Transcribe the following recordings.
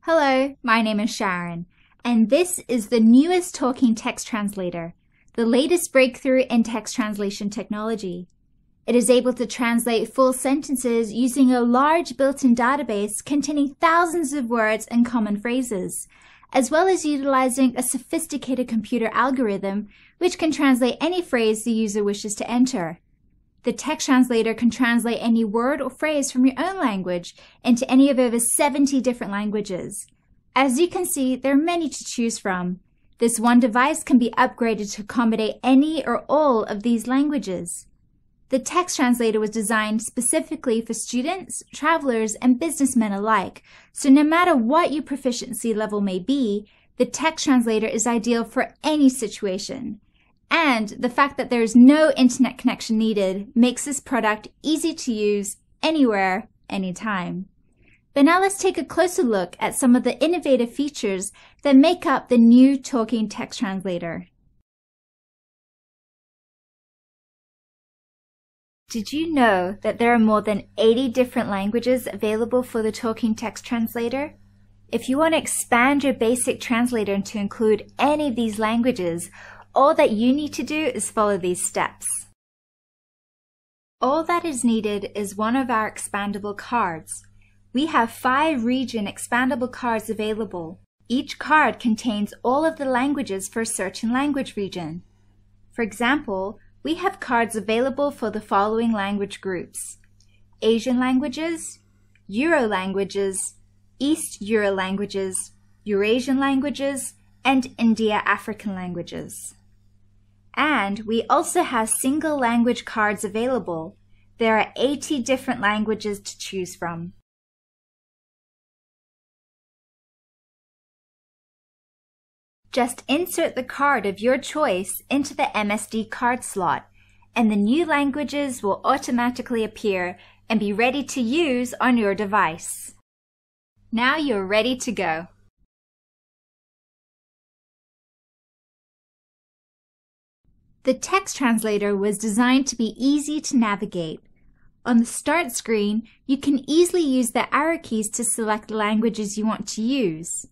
Hello, my name is Sharon, and this is the newest talking text translator, the latest breakthrough in text translation technology. It is able to translate full sentences using a large built-in database containing thousands of words and common phrases, as well as utilizing a sophisticated computer algorithm which can translate any phrase the user wishes to enter. The text translator can translate any word or phrase from your own language into any of over 70 different languages. As you can see, there are many to choose from. This one device can be upgraded to accommodate any or all of these languages. The text translator was designed specifically for students, travelers, and businessmen alike, so no matter what your proficiency level may be, the text translator is ideal for any situation. And the fact that there is no internet connection needed makes this product easy to use anywhere, anytime. But now let's take a closer look at some of the innovative features that make up the new Talking Text Translator. Did you know that there are more than 80 different languages available for the Talking Text Translator? If you want to expand your basic translator to include any of these languages, all that you need to do is follow these steps. All that is needed is one of our expandable cards. We have 5 region expandable cards available. Each card contains all of the languages for a certain language region. For example, we have cards available for the following language groups: Asian languages, Euro languages, East Euro languages, Eurasian languages, and India African languages. And we also have single language cards available. There are 80 different languages to choose from. Just insert the card of your choice into the MSD card slot, and the new languages will automatically appear and be ready to use on your device. Now you're ready to go. The text translator was designed to be easy to navigate. On the start screen, you can easily use the arrow keys to select the languages you want to use.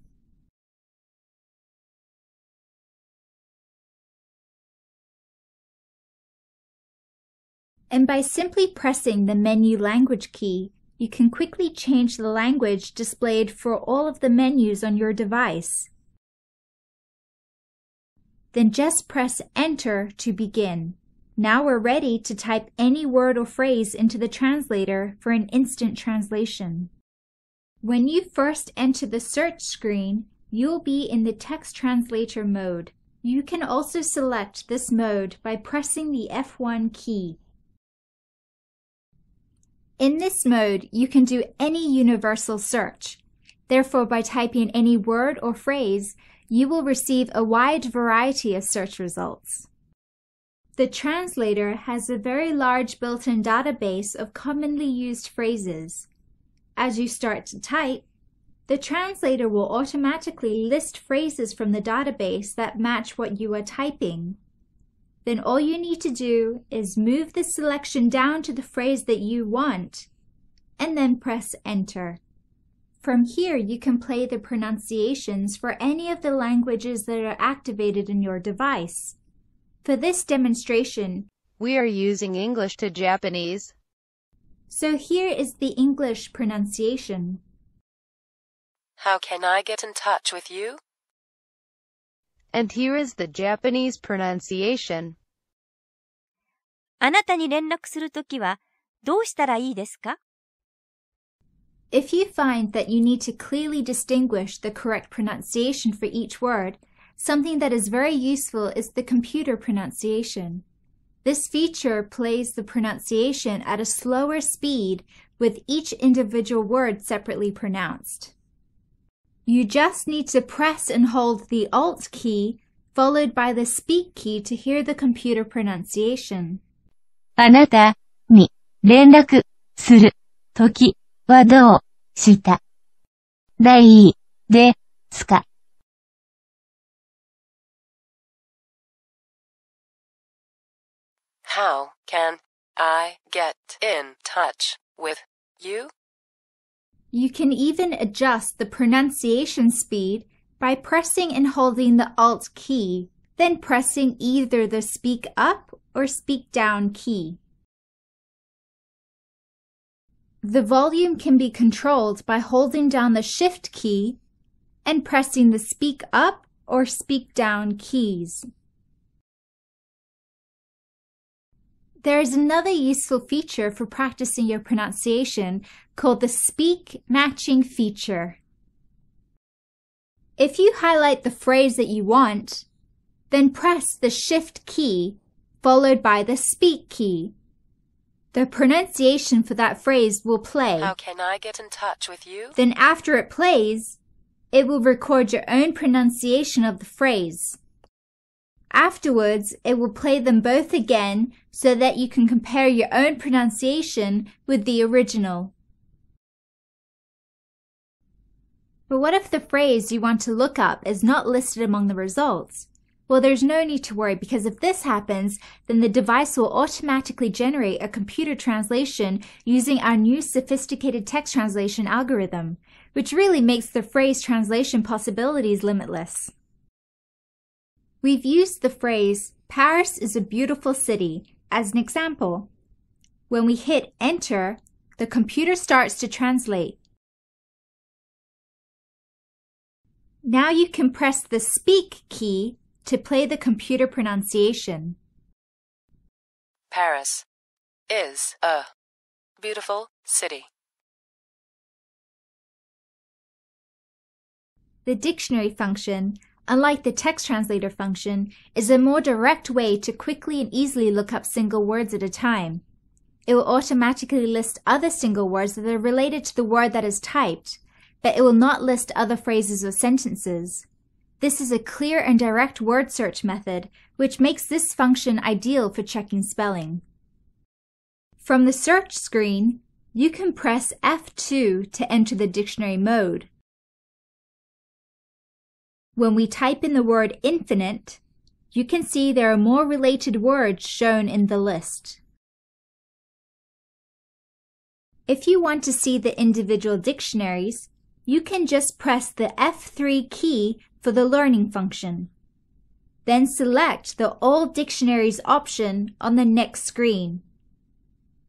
And by simply pressing the menu language key, you can quickly change the language displayed for all of the menus on your device. Then just press Enter to begin. Now we're ready to type any word or phrase into the translator for an instant translation. When you first enter the search screen, you'll be in the text translator mode. You can also select this mode by pressing the F1 key. In this mode, you can do any universal search. Therefore, by typing any word or phrase, you will receive a wide variety of search results. The translator has a very large built-in database of commonly used phrases. As you start to type, the translator will automatically list phrases from the database that match what you are typing. Then all you need to do is move the selection down to the phrase that you want, and then press Enter. From here, you can play the pronunciations for any of the languages that are activated in your device. For this demonstration, we are using English to Japanese. So here is the English pronunciation. How can I get in touch with you? And here is the Japanese pronunciation. あなたに連絡するときはどうしたらいいですか? If you find that you need to clearly distinguish the correct pronunciation for each word, something that is very useful is the computer pronunciation. This feature plays the pronunciation at a slower speed with each individual word separately pronounced. You just need to press and hold the Alt key followed by the Speak key to hear the computer pronunciation. あなたに連絡するときはどうしたらいいですか? How can I get in touch with you? You can even adjust the pronunciation speed by pressing and holding the Alt key, then pressing either the Speak Up or Speak Down key. The volume can be controlled by holding down the Shift key and pressing the Speak Up or Speak Down keys. There is another useful feature for practicing your pronunciation called the Speak Matching feature. If you highlight the phrase that you want, then press the Shift key followed by the Speak key. The pronunciation for that phrase will play. How can I get in touch with you? Then after it plays, it will record your own pronunciation of the phrase. Afterwards, it will play them both again so that you can compare your own pronunciation with the original. But what if the phrase you want to look up is not listed among the results? Well, there's no need to worry, because if this happens, then the device will automatically generate a computer translation using our new sophisticated text translation algorithm, which really makes the phrase translation possibilities limitless. We've used the phrase, "Paris is a beautiful city," as an example. When we hit Enter, the computer starts to translate. Now you can press the Speak key to play the computer pronunciation. Paris is a beautiful city. The dictionary function, unlike the text translator function, is a more direct way to quickly and easily look up single words at a time. It will automatically list other single words that are related to the word that is typed, but it will not list other phrases or sentences. This is a clear and direct word search method, which makes this function ideal for checking spelling. From the search screen, you can press F2 to enter the dictionary mode. When we type in the word infinite, you can see there are more related words shown in the list. If you want to see the individual dictionaries, you can just press the F3 key for the learning function. Then select the All Dictionaries option on the next screen.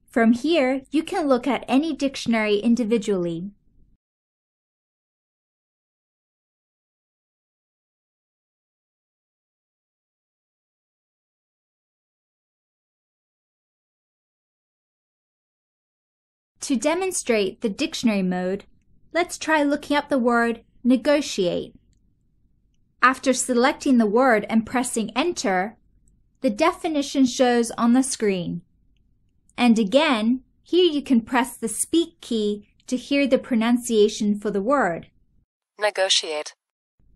From here, you can look at any dictionary individually. To demonstrate the dictionary mode, let's try looking up the word negotiate. After selecting the word and pressing Enter, the definition shows on the screen. And again, here you can press the Speak key to hear the pronunciation for the word. Negotiate.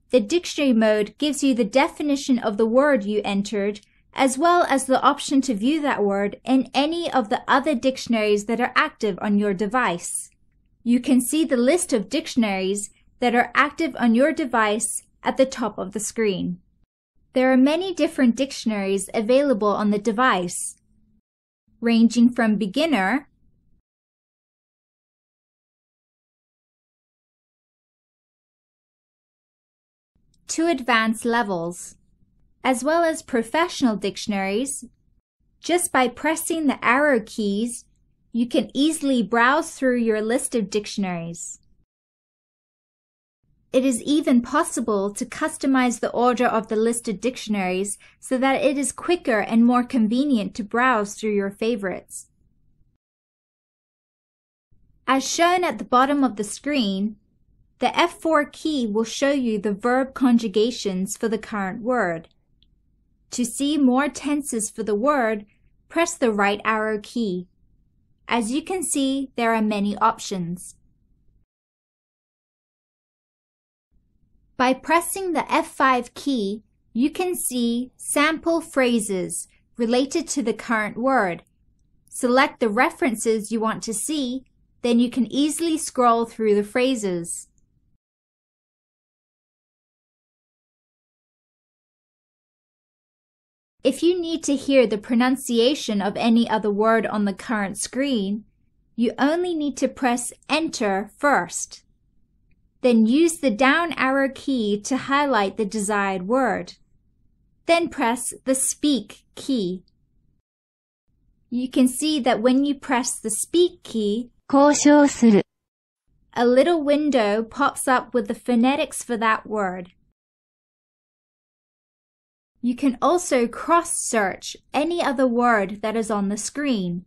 The dictionary mode gives you the definition of the word you entered, as well as the option to view that word in any of the other dictionaries that are active on your device. You can see the list of dictionaries that are active on your device at the top of the screen. There are many different dictionaries available on the device, ranging from beginner to advanced levels, as well as professional dictionaries. Just by pressing the arrow keys, you can easily browse through your list of dictionaries. It is even possible to customize the order of the listed dictionaries so that it is quicker and more convenient to browse through your favorites. As shown at the bottom of the screen, the F4 key will show you the verb conjugations for the current word. To see more tenses for the word, press the right arrow key. As you can see, there are many options. By pressing the F5 key, you can see sample phrases related to the current word. Select the references you want to see, then you can easily scroll through the phrases. If you need to hear the pronunciation of any other word on the current screen, you only need to press Enter first. Then use the down arrow key to highlight the desired word. Then press the Speak key. You can see that when you press the Speak key, 交渉する a little window pops up with the phonetics for that word. You can also cross-search any other word that is on the screen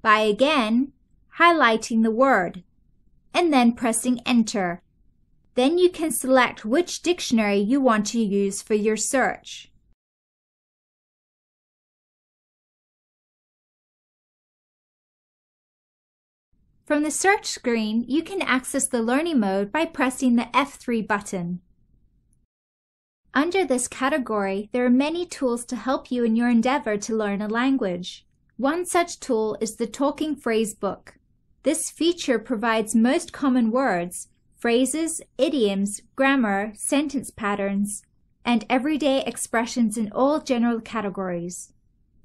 by again highlighting the word and then pressing Enter. Then you can select which dictionary you want to use for your search. From the search screen, you can access the learning mode by pressing the F3 button. Under this category, there are many tools to help you in your endeavor to learn a language. One such tool is the Talking Phrase Book. This feature provides most common words, phrases, idioms, grammar, sentence patterns, and everyday expressions in all general categories,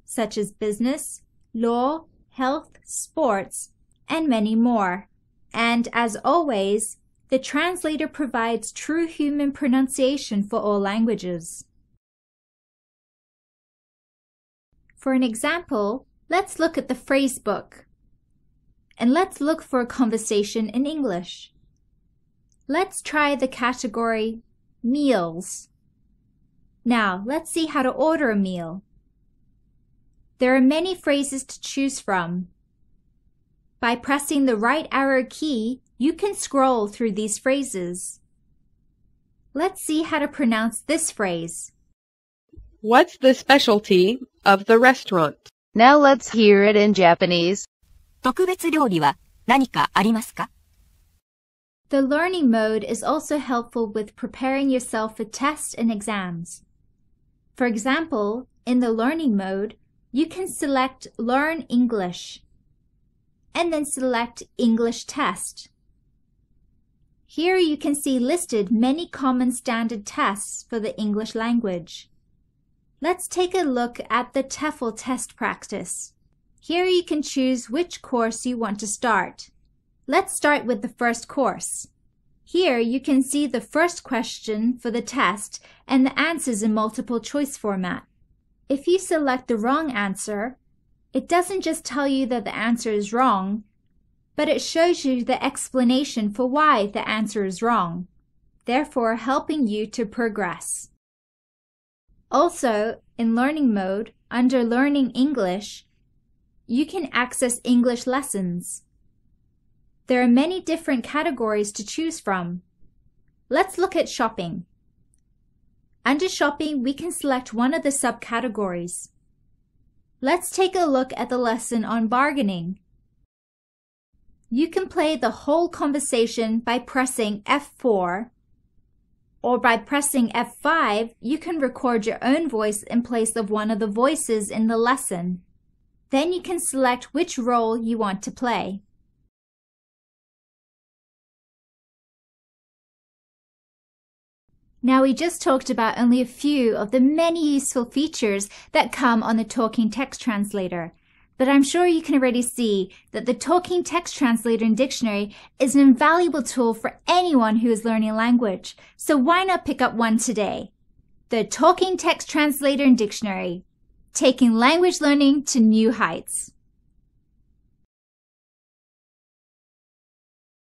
such as business, law, health, sports, and many more. And as always, the translator provides true human pronunciation for all languages. For an example, let's look at the phrase book. And let's look for a conversation in English. Let's try the category meals. Now, let's see how to order a meal. There are many phrases to choose from. By pressing the right arrow key, you can scroll through these phrases. Let's see how to pronounce this phrase. What's the specialty of the restaurant? Now let's hear it in Japanese. 特別料理は何かありますか? The learning mode is also helpful with preparing yourself for tests and exams. For example, in the learning mode, you can select Learn English and then select English Test. Here you can see listed many common standard tests for the English language. Let's take a look at the TEFL test practice. Here you can choose which course you want to start. Let's start with the first course. Here you can see the first question for the test and the answers in multiple choice format. If you select the wrong answer, it doesn't just tell you that the answer is wrong, but it shows you the explanation for why the answer is wrong, therefore helping you to progress. Also, in learning mode, under Learning English, you can access English lessons. There are many different categories to choose from. Let's look at shopping. Under shopping, we can select one of the subcategories. Let's take a look at the lesson on bargaining. You can play the whole conversation by pressing F4, or by pressing F5, you can record your own voice in place of one of the voices in the lesson. Then you can select which role you want to play. Now we just talked about only a few of the many useful features that come on the Talking Text Translator, but I'm sure you can already see that the Talking Text Translator and Dictionary is an invaluable tool for anyone who is learning a language, so why not pick up one today? The Talking Text Translator and Dictionary, taking language learning to new heights.